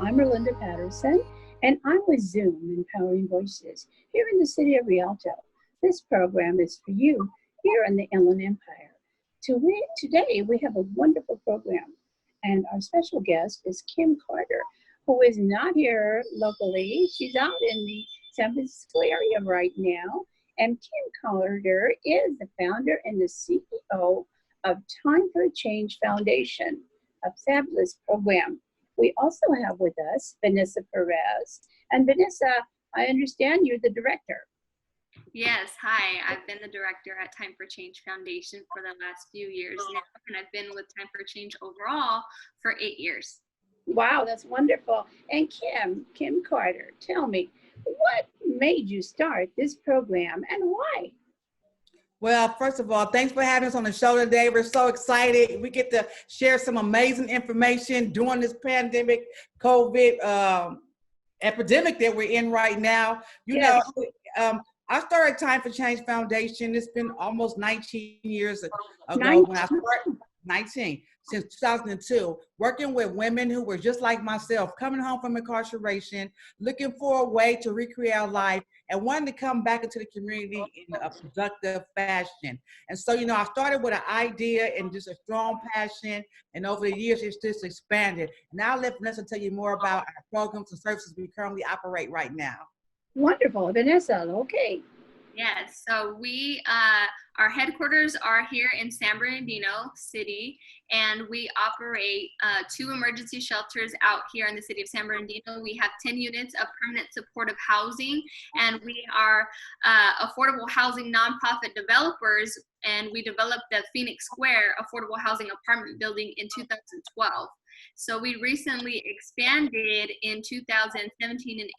I'm Erlinda Patterson, and I'm with Zoom, Empowering Voices, here in the city of Rialto. This program is for you here in the Inland Empire. Today, we have a wonderful program, and our special guest is Kim Carter, who is not here locally. She's out in the San Francisco area right now, and Kim Carter is the founder and the CEO of Time for Change Foundation, a fabulous program. We also have with us Vanessa Perez. And Vanessa, I understand you're the director. Yes, hi. I've been the director at Time for Change Foundation for the last few years now, and I've been with Time for Change overall for 8 years. Wow, that's wonderful. And Kim Carter, tell me, what made you start this program and why? Well, first of all, thanks for having us on the show today. We're so excited. We get to share some amazing information during this pandemic, COVID epidemic that we're in right now. I started Time for Change Foundation. It's been almost 19 years ago when I started, 19, since 2002, working with women who were just like myself, coming home from incarceration, looking for a way to recreate our life and wanting to come back into the community in a productive fashion. And so, I started with an idea and just a strong passion, and over the years, it's just expanded. Now let Vanessa tell you more about our programs and services we currently operate right now. Wonderful, Vanessa, okay. Yes, so our headquarters are here in San Bernardino City, and we operate 2 emergency shelters out here in the city of San Bernardino. We have 10 units of permanent supportive housing, and we are affordable housing nonprofit developers, and we developed the Phoenix Square affordable housing apartment building in 2012. So we recently expanded in 2017 and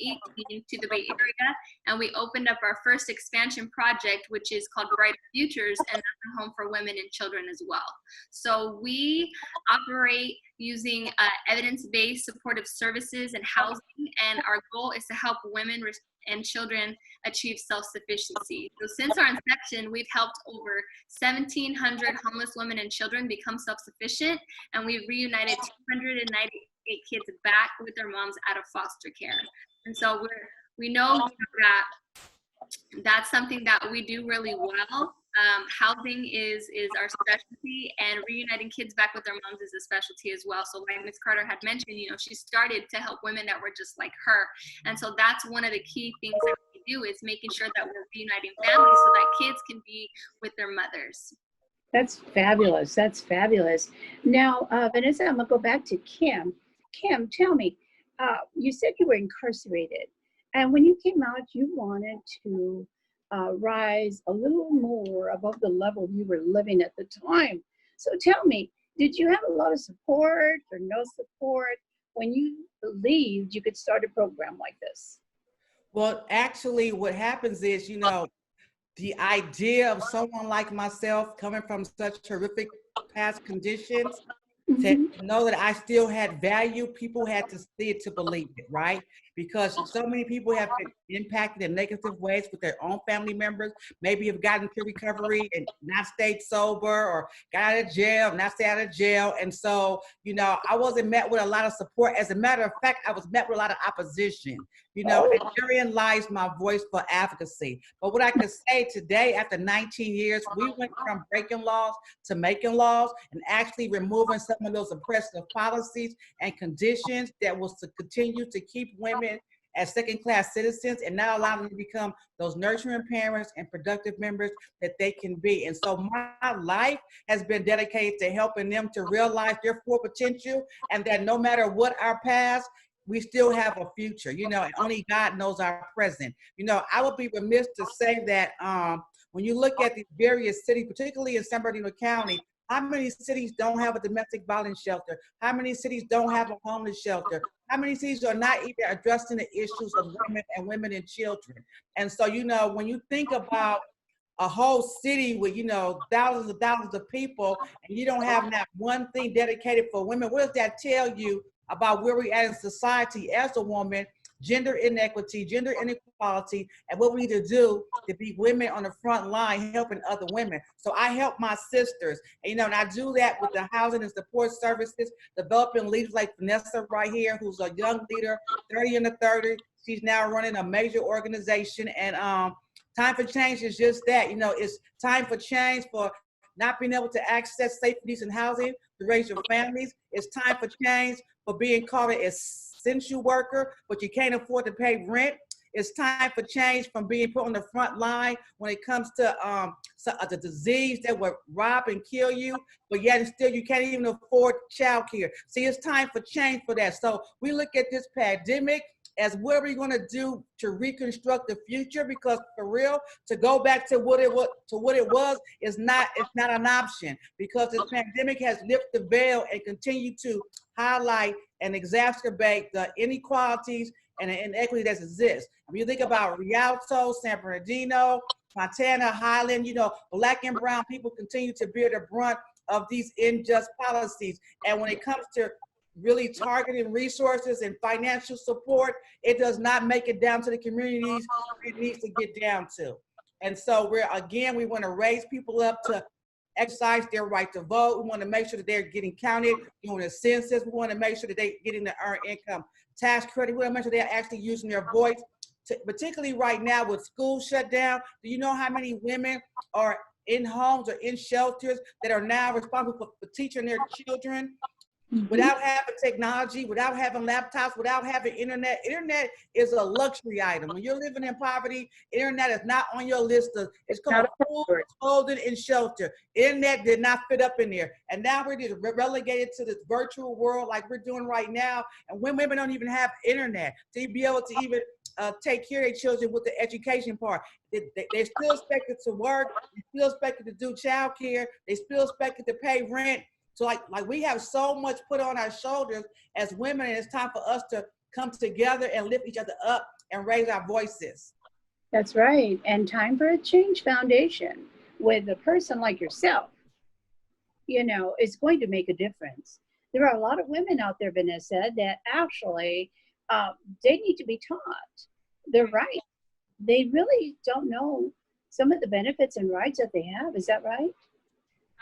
18 to the Bay Area, and we opened up our first expansion project, which is called Brighter Futures, and that's a home for women and children as well. So we operate using evidence-based supportive services and housing, and our goal is to help women and children achieve self-sufficiency. So since our inception, we've helped over 1,700 homeless women and children become self-sufficient, and we've reunited 298 kids back with their moms out of foster care. And so we know that that's something that we do really well. Housing is our specialty, and reuniting kids back with their moms is a specialty as well. So like Ms. Carter had mentioned, she started to help women that were just like her. And so that's one of the key things that we do, is making sure that we're reuniting families so that kids can be with their mothers. That's fabulous. That's fabulous. Now, Vanessa, I'm going to go back to Kim. Kim, tell me, you said you were incarcerated, and when you came out, you wanted to rise a little more above the level you were living at the time. So tell me, did you have a lot of support or no support when you believed you could start a program like this? Well, actually, what happens is, the idea of someone like myself coming from such horrific past conditions, to know that I still had value, people had to see it to believe it, right? Because so many people have been impacted in negative ways with their own family members, maybe have gotten to recovery and not stayed sober, or got out of jail, not stayed out of jail. And so, I wasn't met with a lot of support. As a matter of fact, I was met with a lot of opposition, and therein lies my voice for advocacy. But what I can say today, after 19 years, we went from breaking laws to making laws, and actually removing some of those oppressive policies and conditions that was to continue to keep women as second-class citizens and not allow them to become those nurturing parents and productive members that they can be. And so my life has been dedicated to helping them to realize their full potential, and that no matter what our past, we still have a future, and only God knows our present. I would be remiss to say that when you look at the various cities, particularly in San Bernardino County, how many cities don't have a domestic violence shelter? How many cities don't have a homeless shelter? How many cities are not even addressing the issues of women and children? And so, when you think about a whole city with, thousands of people, and you don't have not one thing dedicated for women, what does that tell you about where we're at in society as a woman gender inequity, gender inequality, and what we need to do to be women on the front line helping other women. So I help my sisters, and, and I do that with the housing and support services, developing leaders like Vanessa right here, who's a young leader, 30 in the 30. She's now running a major organization, and Time for Change is just that. It's time for change for not being able to access safe and decent housing to raise your families. It's time for change for being called an essential worker, but you can't afford to pay rent. It's time for change from being put on the front line when it comes to the disease that will rob and kill you, but yet and still you can't even afford child care. See, it's time for change for that. So we look at this pandemic as what are we going to do to reconstruct the future, because for real, to go back to what it was is not an option, because this pandemic has lifted the veil and continue to highlight and exacerbate the inequalities and the inequity that exists. When you think about Rialto, San Bernardino, Montana, Highland, Black and brown people continue to bear the brunt of these unjust policies. And when it comes to really targeting resources and financial support, it does not make it down to the communities it needs to get down to. And so we want to raise people up to exercise their right to vote. We want to make sure that they're getting counted during the census. We want to make sure that they're getting the earned income tax credit. We want to make sure they're actually using their voice, particularly right now with schools shut down. Do you know how many women are in homes or in shelters that are now responsible for teaching their children? Without having technology, without having laptops, without having internet. Internet is a luxury item. When you're living in poverty, internet is not on your list. It's called food, clothing, and shelter. Internet did not fit up in there. And now we're just relegated to this virtual world like we're doing right now. And when women don't even have internet to be able to even take care of their children with the education part. They're still expected to work. They're still expected to do child care. They're still expected to pay rent. So like we have so much put on our shoulders as women, and it's time for us to come together and lift each other up and raise our voices. That's right. And time for a change foundation with a person like yourself, is going to make a difference. There are a lot of women out there, Vanessa, that actually, they need to be taught their rights. They really don't know some of the benefits and rights that they have. Is that right?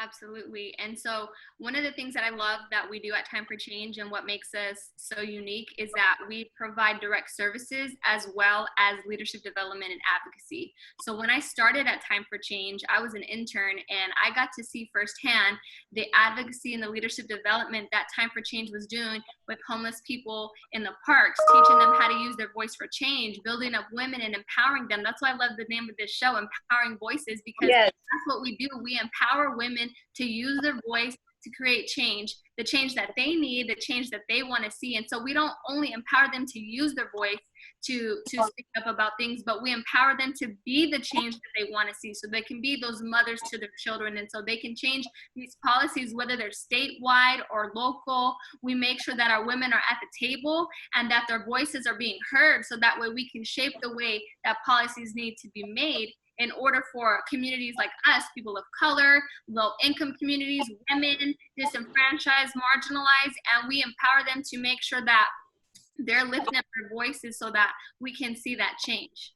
Absolutely. And so one of the things that I love that we do at Time for Change and what makes us so unique is that we provide direct services as well as leadership development and advocacy. So when I started at Time for Change, I was an intern and I got to see firsthand the advocacy and the leadership development that Time for Change was doing with homeless people in the parks, teaching them how to use their voice for change, building up women and empowering them. That's why I love the name of this show, Empowering Voices, because yes, that's what we do. We empower women to use their voice to create change, the change that they need, the change that they want to see. And so we don't only empower them to use their voice to speak up about things, but we empower them to be the change that they want to see, so they can be those mothers to their children, and so they can change these policies, whether they're statewide or local. We make sure that our women are at the table and that their voices are being heard, so that way we can shape the way that policies need to be made in order for communities like us, people of color, low-income communities, women, disenfranchised, marginalized, and we empower them to make sure that they're lifting up their voices so that we can see that change.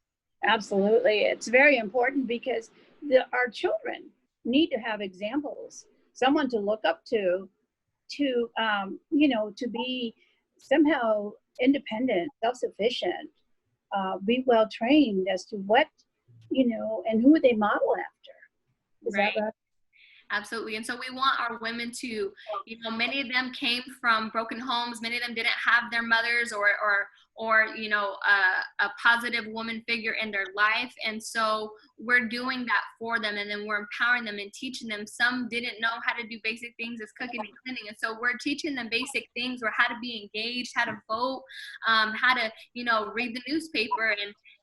Absolutely. It's very important because our children need to have examples, someone to look up to be somehow independent, self-sufficient, be well trained as to what, and who they model after. Is that right? Absolutely. And so we want our women to, many of them came from broken homes. Many of them didn't have their mothers or a positive woman figure in their life. And so we're doing that for them. And then we're empowering them and teaching them. Some didn't know how to do basic things as cooking and cleaning. And so we're teaching them basic things, or how to be engaged, how to vote, how to, read the newspaper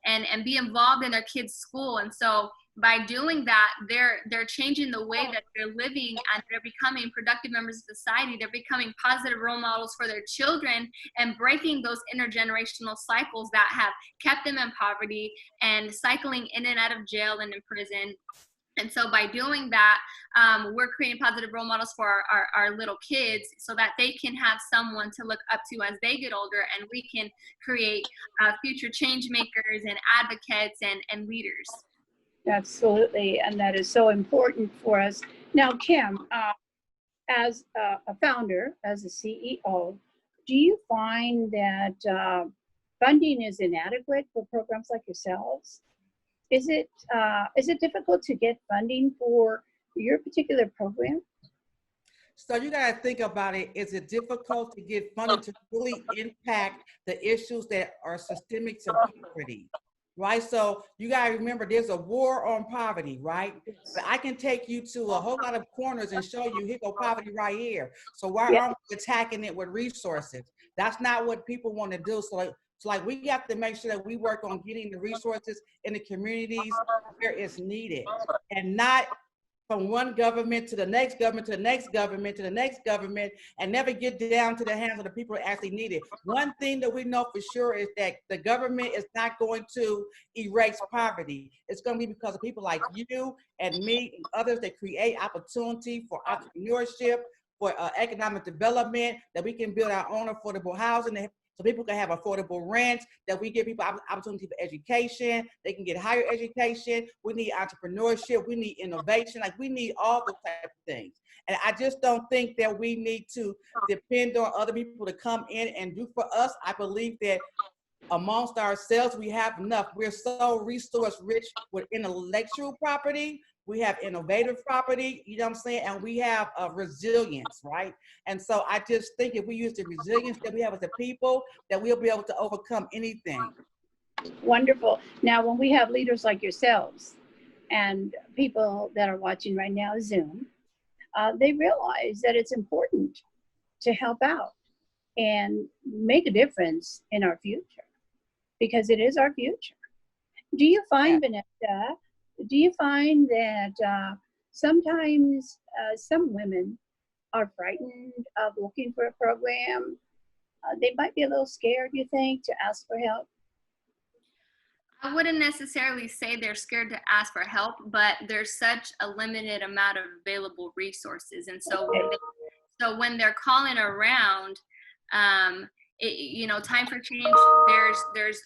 and be involved in their kids' school. And so by doing that, they're changing the way that they're living, and they're becoming productive members of society. They're becoming positive role models for their children and breaking those intergenerational cycles that have kept them in poverty and cycling in and out of jail and in prison. And so by doing that, we're creating positive role models for our little kids so that they can have someone to look up to as they get older, and we can create future change makers and advocates and leaders. Absolutely, and that is so important for us. Now, Kim, as a founder, as a CEO, do you find that funding is inadequate for programs like yourselves? Is it difficult to get funding for your particular program? So you got to think about it. Is it difficult to get funding to really impact the issues that are systemic to poverty, right? So you got to remember there's a war on poverty, right? But I can take you to a whole lot of corners and show you, here go poverty right here. So why aren't we attacking it with resources? That's not what people want to do. So like we have to make sure that we work on getting the resources in the communities where it's needed, and not from one government to the next government to the next government to the next government, and never get down to the hands of the people who actually need it. One thing that we know for sure is that the government is not going to erase poverty. It's going to be because of people like you and me and others that create opportunity for entrepreneurship, for economic development, that we can build our own affordable housing, so people can have affordable rent, that we give people opportunity for education, they can get higher education. We need entrepreneurship, we need innovation, like we need all those type of things. And I just don't think that we need to depend on other people to come in and do for us. I believe that amongst ourselves, we have enough. We're so resource rich with intellectual property. We have innovative property, you know what I'm saying? And we have resilience, right? And so I just think if we use the resilience that we have as a people, that we'll be able to overcome anything. Wonderful. Now, when we have leaders like yourselves and people that are watching right now, Zoom, they realize that it's important to help out and make a difference in our future, because it is our future. Do you find, Vanessa, do you find that sometimes some women are frightened of looking for a program? They might be a little scared, you think, to ask for help? I wouldn't necessarily say they're scared to ask for help, but there's such a limited amount of available resources. And so, when they're calling around, you know, time for change,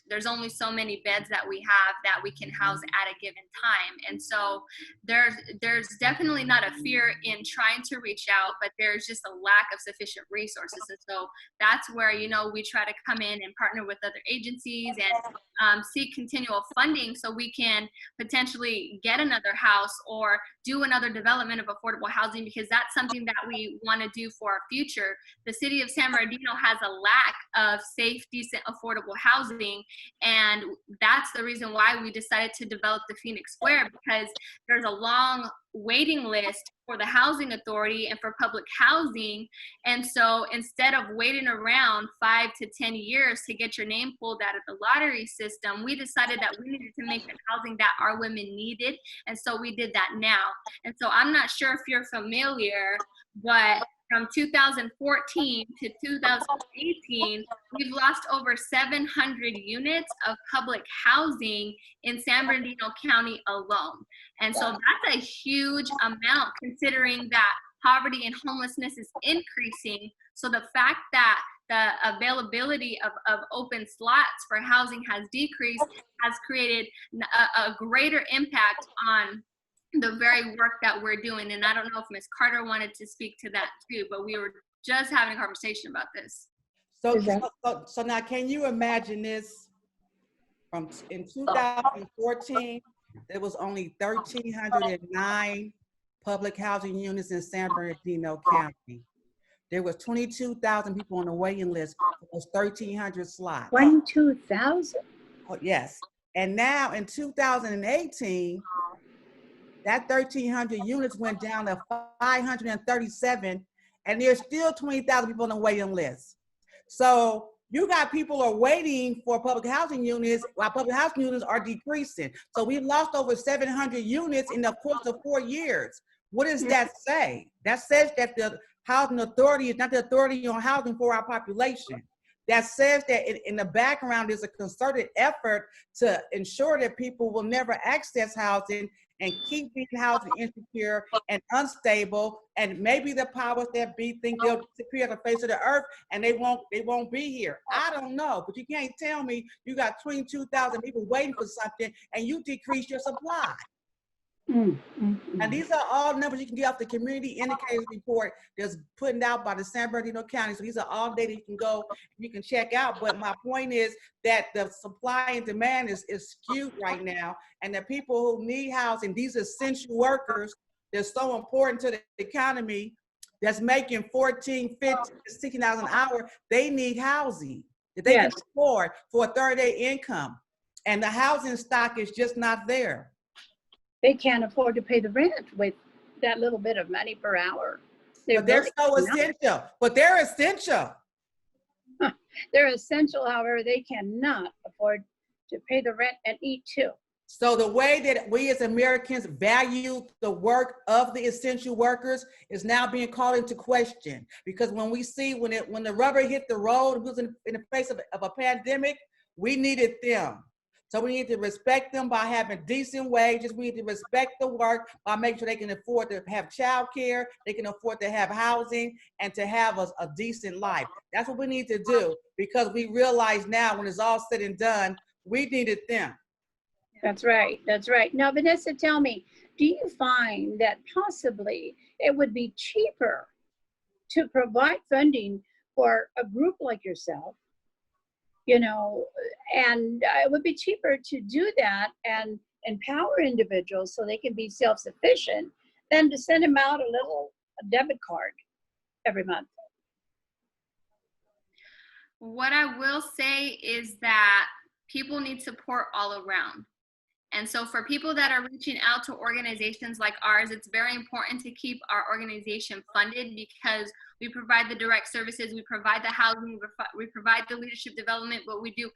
there's only so many beds that we have that we can house at a given time. And so there's definitely not a fear in trying to reach out, but there's just a lack of sufficient resources. And so that's where, you know, we try to come in and partner with other agencies and seek continual funding so we can potentially get another house or do another development of affordable housing, because that's something that we want to do for our future. The city of San Bernardino has a lack of safe, decent, affordable housing, and that's the reason why we decided to develop the Phoenix Square, because there's a long waiting list for the housing authority and for public housing. And so instead of waiting around 5 to 10 years to get your name pulled out of the lottery system, we decided that we needed to make the housing that our women needed. And so we did that now. And so I'm not sure if you're familiar, but from 2014 to 2018, we've lost over 700 units of public housing in San Bernardino County alone. And so that's a huge amount, considering that poverty and homelessness is increasing. So the fact that the availability of open slots for housing has decreased has created a greater impact on the very work that we're doing. And I don't know if Ms. Carter wanted to speak to that too, but we were just having a conversation about this. So now, can you imagine this? In 2014, there was only 1,309 public housing units in San Bernardino County. There was 22,000 people on the waiting list for those 1,300 slots. 22,000? Oh, yes. And now in 2018, that 1,300 units went down to 537, and there's still 20,000 people on the waiting list. So you got people are waiting for public housing units while public housing units are decreasing. So we've lost over 700 units in the course of 4 years. What does that say? That says that the housing authority is not the authority on housing for our population. That says that in the background is a concerted effort to ensure that people will never access housing and keep being housing insecure and unstable, and maybe the powers that be think they'll disappear on the face of the earth and they won't be here. I don't know, but you can't tell me you got 22,000 people waiting for something and you decrease your supply. And these are all numbers you can get off the community indicators report that's put out by the San Bernardino County. So these are all data you can go, you can check out. But my point is that the supply and demand is skewed right now. And the people who need housing, these essential workers, they're so important to the economy, that's making $14, $15, $16 an hour, they need housing that they can afford for a third of their income. And the housing stock is just not there. They can't afford to pay the rent with that little bit of money per hour. But they're so essential. But they're essential. They're essential, however, they cannot afford to pay the rent and eat too. So the way that we as Americans value the work of the essential workers is now being called into question. Because when we see when the rubber hit the road, who's in the face of a pandemic, we needed them. So we need to respect them by having decent wages. We need to respect the work by making sure they can afford to have childcare, they can afford to have housing, and to have a decent life. That's what we need to do, because we realize now when it's all said and done, we needed them. That's right. That's right. Now, Vanessa, tell me, do you find that possibly it would be cheaper to provide funding for a group like yourself, you know, and it would be cheaper to do that and empower individuals so they can be self-sufficient than to send them out a debit card every month? What I will say is that people need support all around. And so for people that are reaching out to organizations like ours, it's very important to keep our organization funded, because we provide the direct services, we provide the housing, we provide the leadership development, but we do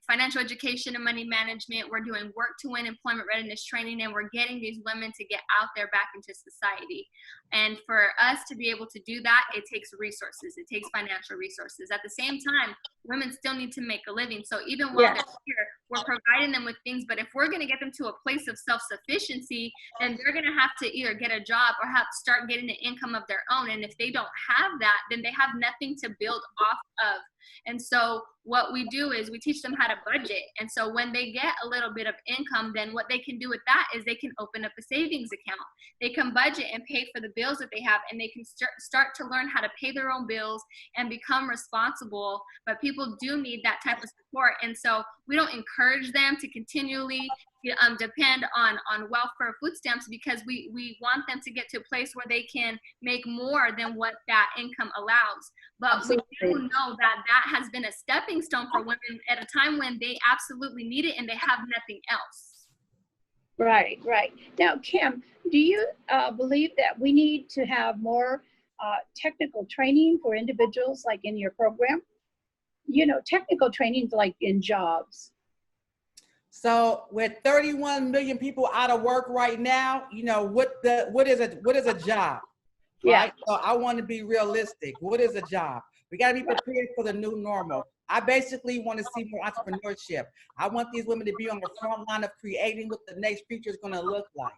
financial education and money management. We're doing work to win employment readiness training, and we're getting these women to get out there back into society. And for us to be able to do that, it takes resources. It takes financial resources. At the same time, women still need to make a living. So even while they're here, we're providing them with things. But if we're going to get them to a place of self-sufficiency, then they're going to have to either get a job or have to start getting an income of their own. And if they don't have that, then they have nothing to build off of. And so what we do is we teach them how to budget. And so when they get a little bit of income, then what they can do with that is they can open up a savings account. They can budget and pay for the bills that they have, and they can start to learn how to pay their own bills and become responsible. But people do need that type of support. And so we don't encourage them to continually depend on welfare food stamps, because we want them to get to a place where they can make more than what that income allows. But we do know that that has been a stepping stone for women at a time when they absolutely need it and they have nothing else. Right, right. Now, Kim, do you believe that we need to have more technical training for individuals like in your program? You know, technical training like in jobs. So with 31 million people out of work right now, you know, what is a job? Right? So I want to be realistic. What is a job? We got to be prepared for the new normal. I basically want to see more entrepreneurship. I want these women to be on the front line of creating what the next future is going to look like.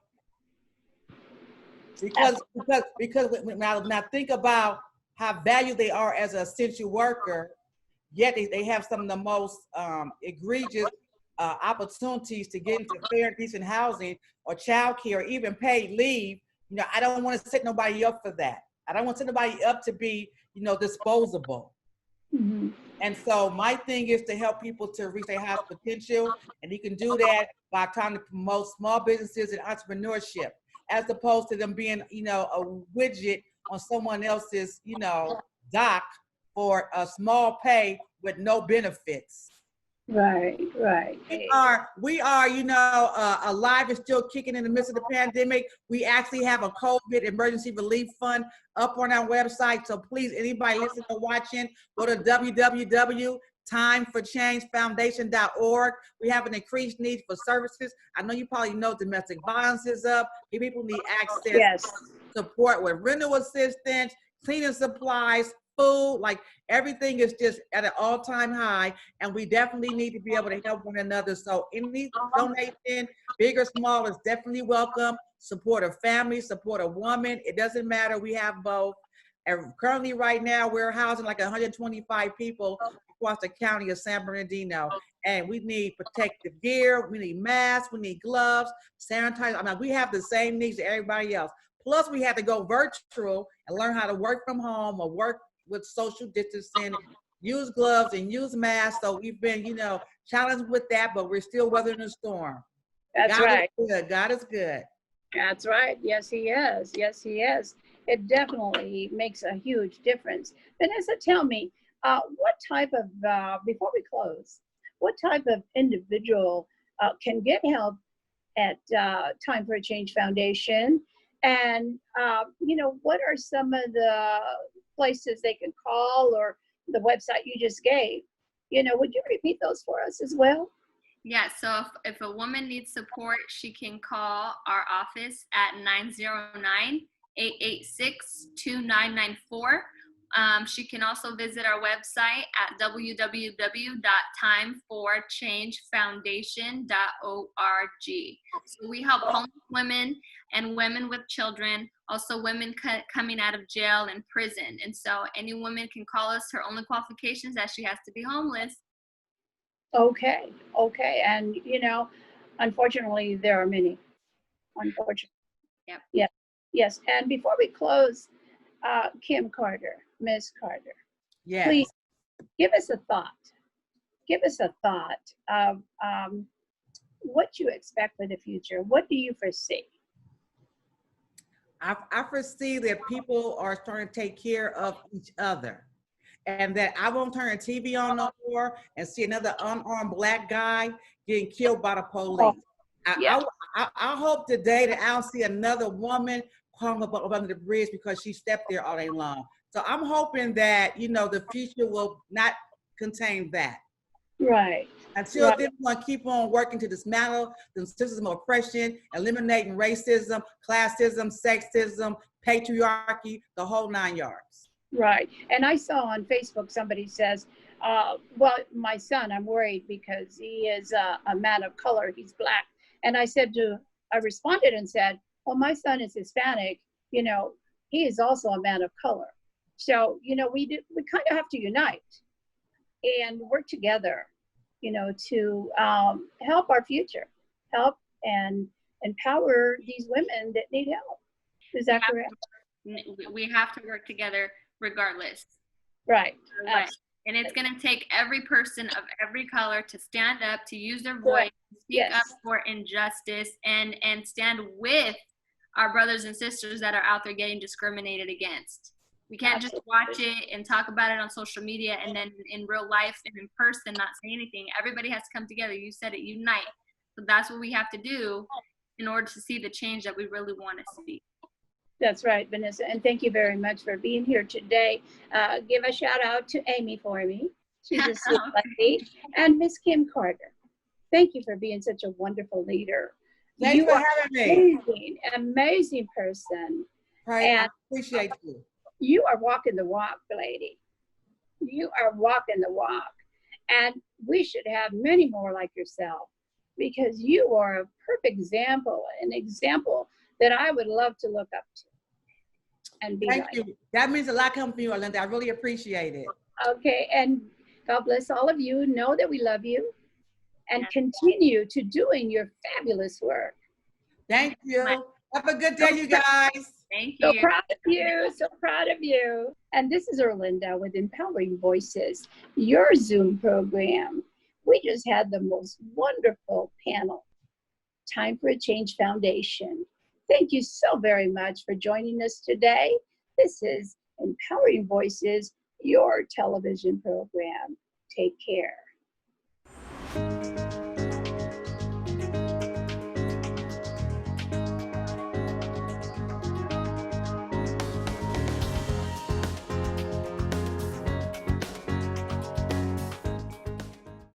Because when I think about how valued they are as an essential worker, yet they have some of the most egregious opportunities to get into fair and decent housing or childcare or even paid leave. You know, I don't want to set nobody up for that. I don't want to set nobody up to be, you know, disposable. Mm-hmm. And so my thing is to help people to reach their highest potential. And you can do that by trying to promote small businesses and entrepreneurship, as opposed to them being, you know, a widget on someone else's, you know, dock for a small pay with no benefits. Right, right. We are, you know, alive and still kicking in the midst of the pandemic. We actually have a COVID emergency relief fund up on our website. So please, anybody listening or watching, go to www.timeforchangefoundation.org. We have an increased need for services. I know you probably know domestic violence is up. People need access to support with rental assistance, cleaning supplies, food, like everything is just at an all-time high, and we definitely need to be able to help one another. So any donation, big or small, is definitely welcome. Support a family, support a woman. It doesn't matter. We have both. And currently right now, we're housing like 125 people across the county of San Bernardino. And we need protective gear, we need masks, we need gloves, sanitizer. I mean, we have the same needs as everybody else. Plus, we had to go virtual and learn how to work from home or work with social distancing, use gloves and use masks. So we've been, challenged with that, but we're still weathering the storm. That's God right. is good. God is good. That's right. Yes, he is. Yes, he is. It definitely makes a huge difference. Vanessa, tell me, what type of, before we close, what type of individual can get help at Time for a Change Foundation? And, what are some of the places they can call, or the website you just gave? Would you repeat those for us as well? Yeah, so if a woman needs support, she can call our office at 909-886-2994. She can also visit our website at www.timeforchangefoundation.org. So we help homeless women and women with children, also women coming out of jail and prison. And so any woman can call us. Her only qualification is that she has to be homeless. Okay. And, unfortunately, there are many. Unfortunately. Yep. Yeah. Yes. And before we close, Kim Carter, Ms. Carter, Yes. please give us a thought. Give us a thought of what you expect for the future. What do you foresee? I foresee that people are starting to take care of each other, and that I won't turn the TV on no more and see another unarmed Black guy getting killed by the police. Yeah. I hope today that I'll see another woman hung up under the bridge because she stepped there all day long. So I'm hoping that, the future will not contain that. Right. Until then, we're going to keep on working to dismantle the system of oppression, eliminating racism, classism, sexism, patriarchy, the whole 9 yards. Right. And I saw on Facebook, somebody says, well, my son, I'm worried because he is a man of color. He's Black. And I responded and said, well, my son is Hispanic. He is also a man of color. So, we kind of have to unite and work together, to help our future, help and empower these women that need help. Is that correct? We have to work together regardless. Right. And it's going to take every person of every color to stand up, to use their voice, speak up for injustice, and stand with our brothers and sisters that are out there getting discriminated against. We can't just watch it and talk about it on social media and then in real life and in person not say anything. Everybody has to come together. You said it, unite. So that's what we have to do in order to see the change that we really want to see. That's right, Vanessa. And thank you very much for being here today. Give a shout out to Amy for me. She's a sweet lady. And Miss Kim Carter. Thank you for being such a wonderful leader. Thanks for having me. Amazing person. Right. And I appreciate you. You are walking the walk, lady. You are walking the walk. And we should have many more like yourself, because you are a perfect example, an example that I would love to look up to and be Thank like. you. That means a lot coming from you, Orlinda. I really appreciate it. Okay, and God bless all of you. Know that we love you and continue to doing your fabulous work. Thank you. Have a good day, you guys. Thank you. So proud of you, so proud of you. And this is Orlinda with Empowering Voices, your Zoom program. We just had the most wonderful panel, Time for a Change Foundation. Thank you so very much for joining us today. This is Empowering Voices, your television program. Take care.